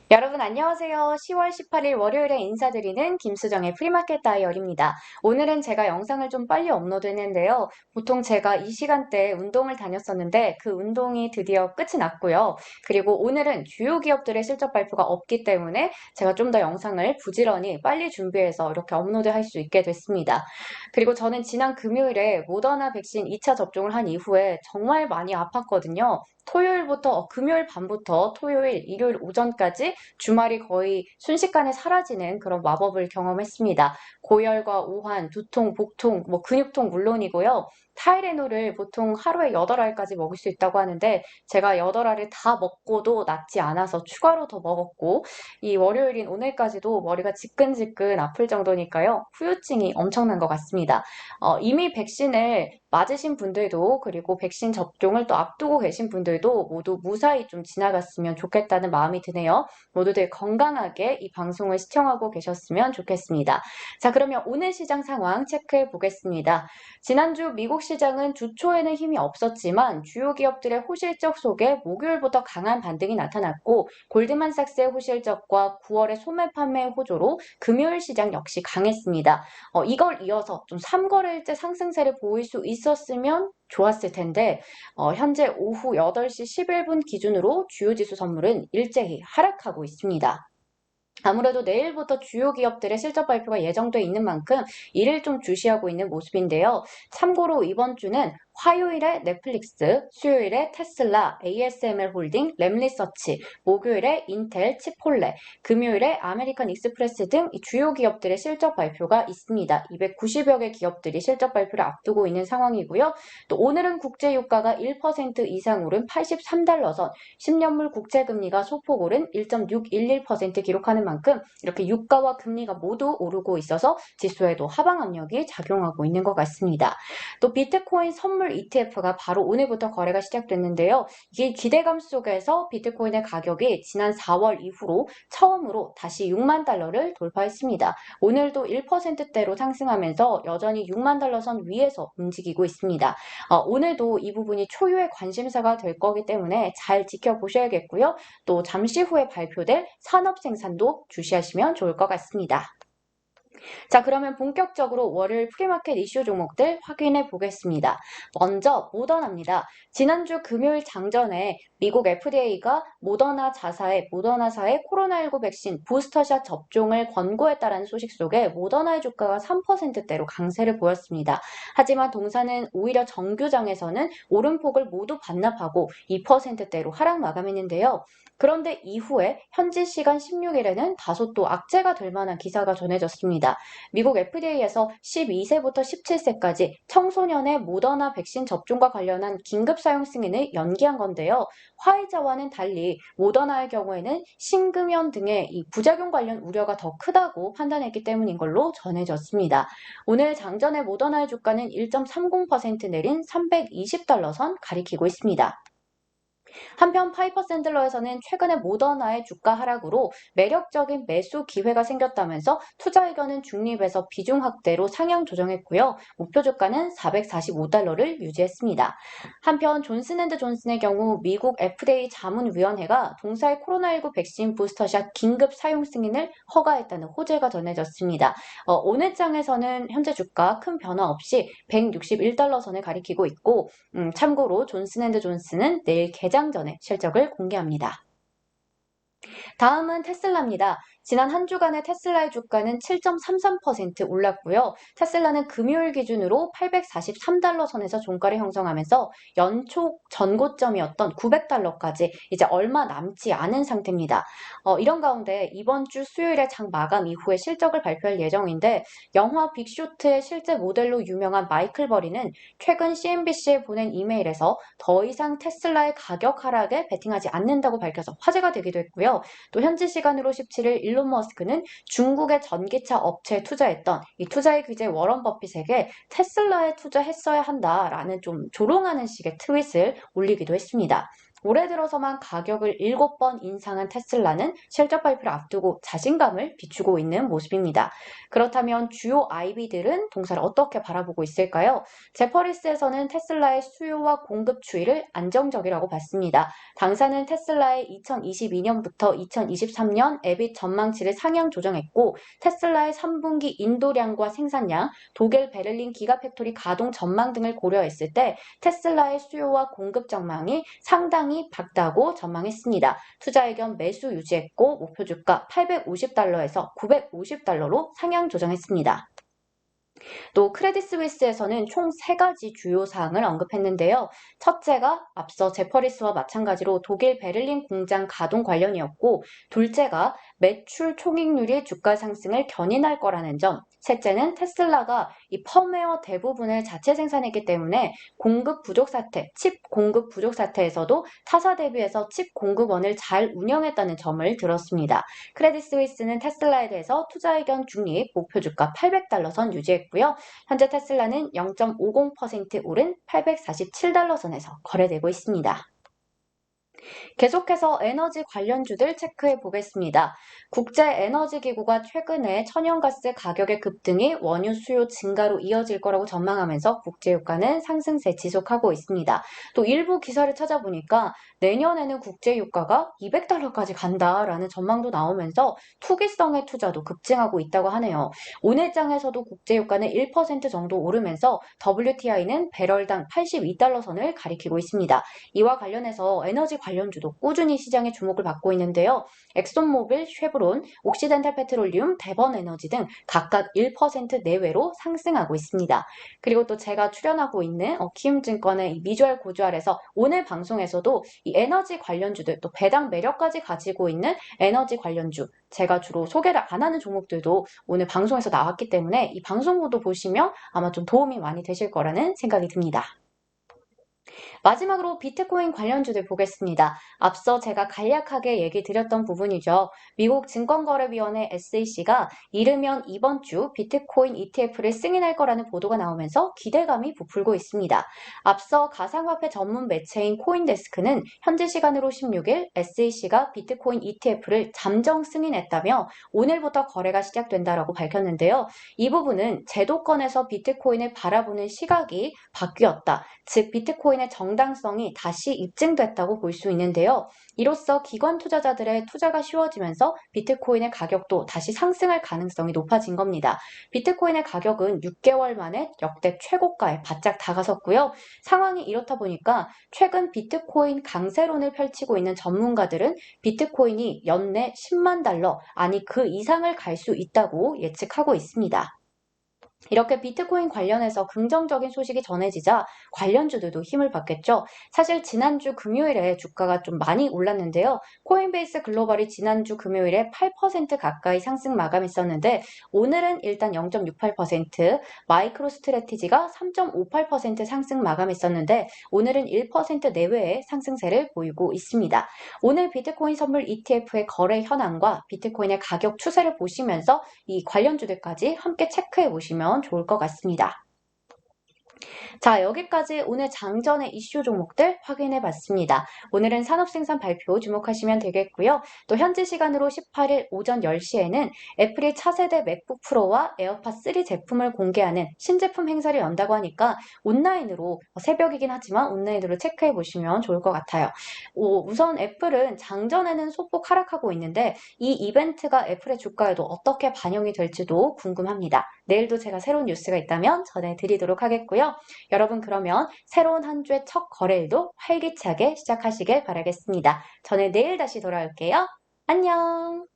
여러분 안녕하세요. 10월 18일 월요일에 인사드리는 김수정의 프리마켓 다이어리입니다. 오늘은 제가 영상을 좀 빨리 업로드했는데요. 보통 제가 이 시간대에 운동을 다녔었는데 그 운동이 드디어 끝이 났고요. 그리고 오늘은 주요 기업들의 실적 발표가 없기 때문에 제가 좀 더 영상을 부지런히 빨리 준비해서 이렇게 업로드할 수 있게 됐습니다. 그리고 저는 지난 금요일에 모더나 백신 2차 접종을 한 이후에 정말 많이 아팠거든요. 토요일부터 금요일 밤부터 토요일, 일요일 오전까지 주말이 거의 순식간에 사라지는 그런 마법을 경험했습니다. 고열과 오한, 두통, 복통, 근육통 물론이고요. 타이레놀을 보통 하루에 8알까지 먹을 수 있다고 하는데 제가 8알을 다 먹고도 낫지 않아서 추가로 더 먹었고 이 월요일인 오늘까지도 머리가 지끈지끈 아플 정도니까요. 후유증이 엄청난 것 같습니다. 이미 백신을 맞으신 분들도 그리고 백신 접종을 또 앞두고 계신 분들도 모두 무사히 좀 지나갔으면 좋겠다는 마음이 드네요. 모두들 건강하게 이 방송을 시청하고 계셨으면 좋겠습니다. 자, 그러면 오늘 시장 상황 체크해 보겠습니다. 지난주 미국 시장은 주 초에는 힘이 없었지만 주요 기업들의 호실적 속에 목요일부터 강한 반등이 나타났고 골드만삭스의 호실적과 9월의 소매 판매 호조로 금요일 시장 역시 강했습니다. 이걸 이어서 좀 3거래일째 상승세를 보일 수 있었으면 좋았을 텐데 현재 오후 8시 11분 기준으로 주요 지수 선물은 일제히 하락하고 있습니다. 아무래도 내일부터 주요 기업들의 실적 발표가 예정돼 있는 만큼 이를 좀 주시하고 있는 모습인데요. 참고로 이번 주는 화요일에 넷플릭스, 수요일에 테슬라, ASML 홀딩, 램리서치, 목요일에 인텔, 치폴레, 금요일에 아메리칸 익스프레스 등 주요 기업들의 실적 발표가 있습니다. 290여 개 기업들이 실적 발표를 앞두고 있는 상황이고요. 또 오늘은 국제유가가 1% 이상 오른 83달러선, 10년물 국채금리가 소폭 오른 1.611% 기록하는 만큼 이렇게 유가와 금리가 모두 오르고 있어서 지수에도 하방 압력이 작용하고 있는 것 같습니다. 또 비트코인 선물 ETF가 바로 오늘부터 거래가 시작됐는데요. 이게 기대감 속에서 비트코인의 가격이 지난 4월 이후로 처음으로 다시 6만 달러를 돌파했습니다. 오늘도 1%대로 상승하면서 여전히 6만 달러 선 위에서 움직이고 있습니다. 오늘도 이 부분이 초유의 관심사가 될 거기 때문에 잘 지켜보셔야겠고요. 또 잠시 후에 발표될 산업 생산도 주시하시면 좋을 것 같습니다. 자, 그러면 본격적으로 월요일 프리마켓 이슈 종목들 확인해 보겠습니다. 먼저 모더나입니다. 지난주 금요일 장전에 미국 FDA가 모더나사의 코로나19 백신 부스터샷 접종을 권고했다라는 소식 속에 모더나의 주가가 3%대로 강세를 보였습니다. 하지만 동사는 오히려 정규장에서는 오름폭을 모두 반납하고 2%대로 하락 마감했는데요. 그런데 이후에 현지 시간 16일에는 다소 또 악재가 될 만한 기사가 전해졌습니다. 미국 FDA에서 12세부터 17세까지 청소년의 모더나 백신 접종과 관련한 긴급 사용 승인을 연기한 건데요. 화이자와는 달리 모더나의 경우에는 심근염 등의 이 부작용 관련 우려가 더 크다고 판단했기 때문인 걸로 전해졌습니다. 오늘 장전의 모더나의 주가는 1.30% 내린 320달러 선 가리키고 있습니다. 한편 파이퍼 샌들러에서는 최근에 모더나의 주가 하락으로 매력적인 매수 기회가 생겼다면서 투자 의견은 중립에서 비중 확대로 상향 조정했고요. 목표 주가는 445달러를 유지했습니다. 한편 존슨앤드존슨의 경우 미국 FDA 자문위원회가 동사의 코로나19 백신 부스터샷 긴급 사용 승인을 허가했다는 호재가 전해졌습니다. 오늘 장에서는 현재 주가 큰 변화 없이 161달러 선을 가리키고 있고 참고로 존슨앤드존슨은 내일 개장 전에 실적을 공개합니다. 다음은 테슬라입니다. 지난 한 주간의 테슬라의 주가는 7.33% 올랐고요. 테슬라는 금요일 기준으로 843달러 선에서 종가를 형성하면서 연초 전고점이었던 900달러까지 이제 얼마 남지 않은 상태입니다. 이런 가운데 이번 주 수요일에 장 마감 이후에 실적을 발표할 예정인데 영화 빅쇼트의 실제 모델로 유명한 마이클 버리는 최근 CNBC에 보낸 이메일에서 더 이상 테슬라의 가격 하락에 베팅하지 않는다고 밝혀서 화제가 되기도 했고요. 또 현지 시간으로 17일 일론 머스크는 중국의 전기차 업체에 투자했던 이 투자의 귀재 워런 버핏에게 테슬라에 투자했어야 한다라는 좀 조롱하는 식의 트윗을 올리기도 했습니다. 올해 들어서만 가격을 7번 인상한 테슬라는 실적 발표를 앞두고 자신감을 비추고 있는 모습입니다. 그렇다면 주요 IB들은 동사를 어떻게 바라보고 있을까요? 제퍼리스에서는 테슬라의 수요와 공급 추이를 안정적이라고 봤습니다. 당사는 테슬라의 2022년부터 2023년 EBIT 전망치를 상향 조정했고 테슬라의 3분기 인도량과 생산량, 독일 베를린 기가팩토리 가동 전망 등을 고려했을 때 테슬라의 수요와 공급 전망이 상당히 밝다고 전망했습니다. 투자 의견 매수 유지했고 목표 주가 850달러에서 950달러로 상향 조정했습니다. 또 크레딧 스위스에서는 총 3가지 주요 사항을 언급했는데요. 첫째가 앞서 제퍼리스와 마찬가지로 독일 베를린 공장 가동 관련이었고, 둘째가 매출 총익률이 주가 상승을 견인할 거라는 점, 셋째는 테슬라가 이 펌웨어 대부분을 자체 생산했기 때문에 공급 부족 사태, 칩 공급 부족 사태에서도 타사 대비해서 칩 공급원을 잘 운영했다는 점을 들었습니다. 크레딧 스위스는 테슬라에 대해서 투자 의견 중립, 목표 주가 800달러 선 유지했고요. 현재 테슬라는 0.50% 오른 847달러 선에서 거래되고 있습니다. 계속해서 에너지 관련주들 체크해 보겠습니다. 국제에너지기구가 최근에 천연가스 가격의 급등이 원유 수요 증가로 이어질 거라고 전망하면서 국제유가는 상승세 지속하고 있습니다. 또 일부 기사를 찾아보니까 내년에는 국제유가가 200달러까지 간다라는 전망도 나오면서 투기성의 투자도 급증하고 있다고 하네요. 오늘 장에서도 국제유가는 1% 정도 오르면서 WTI는 배럴당 82달러 선을 가리키고 있습니다. 이와 관련해서 에너지 관련주도 꾸준히 시장의 주목을 받고 있는데요. 엑손모빌, 쉐브론, 옥시덴탈 페트롤리움, 대번에너지 등 각각 1% 내외로 상승하고 있습니다. 그리고 또 제가 출연하고 있는 키움증권의 미주알 고주알에서 오늘 방송에서도 이 에너지 관련주들 또 배당 매력까지 가지고 있는 에너지 관련주 제가 주로 소개를 안 하는 종목들도 오늘 방송에서 나왔기 때문에 이 방송국도 보시면 아마 좀 도움이 많이 되실 거라는 생각이 듭니다. 마지막으로 비트코인 관련주들 보겠습니다. 앞서 제가 간략하게 얘기 드렸던 부분이죠. 미국 증권거래위원회 SEC가 이르면 이번 주 비트코인 ETF를 승인할 거라는 보도가 나오면서 기대감이 부풀고 있습니다. 앞서 가상화폐 전문 매체인 코인데스크는 현지 시간으로 16일 SEC가 비트코인 ETF를 잠정 승인했다며 오늘부터 거래가 시작된다라고 밝혔는데요. 이 부분은 제도권에서 비트코인을 바라보는 시각이 바뀌었다. 즉 비트코인의 정당성이 다시 입증됐다고 볼 수 있는데요. 이로써 기관 투자자들의 투자가 쉬워지면서 비트코인의 가격도 다시 상승할 가능성이 높아진 겁니다. 비트코인의 가격은 6개월 만에 역대 최고가에 바짝 다가섰고요. 상황이 이렇다 보니까 최근 비트코인 강세론을 펼치고 있는 전문가들은 비트코인이 연내 10만 달러, 아니 그 이상을 갈 수 있다고 예측하고 있습니다. 이렇게 비트코인 관련해서 긍정적인 소식이 전해지자 관련주들도 힘을 받겠죠. 사실 지난주 금요일에 주가가 좀 많이 올랐는데요. 코인베이스 글로벌이 지난주 금요일에 8% 가까이 상승 마감했었는데 오늘은 일단 0.68%, 마이크로 스트래티지가 3.58% 상승 마감했었는데 오늘은 1% 내외의 상승세를 보이고 있습니다. 오늘 비트코인 선물 ETF의 거래 현황과 비트코인의 가격 추세를 보시면서 이 관련주들까지 함께 체크해 보시면 좋을 것 같습니다. 자, 여기까지 오늘 장전의 이슈 종목들 확인해 봤습니다. 오늘은 산업생산 발표 주목하시면 되겠고요. 또 현지 시간으로 18일 오전 10시에는 애플이 차세대 맥북 프로와 에어팟 3 제품을 공개하는 신제품 행사를 연다고 하니까 온라인으로 새벽이긴 하지만 온라인으로 체크해 보시면 좋을 것 같아요. 우선 애플은 장전에는 소폭 하락하고 있는데 이 이벤트가 애플의 주가에도 어떻게 반영이 될지도 궁금합니다. 내일도 제가 새로운 뉴스가 있다면 전해드리도록 하겠고요. 여러분 그러면 새로운 한 주의 첫 거래일도 활기차게 시작하시길 바라겠습니다. 저는 내일 다시 돌아올게요. 안녕!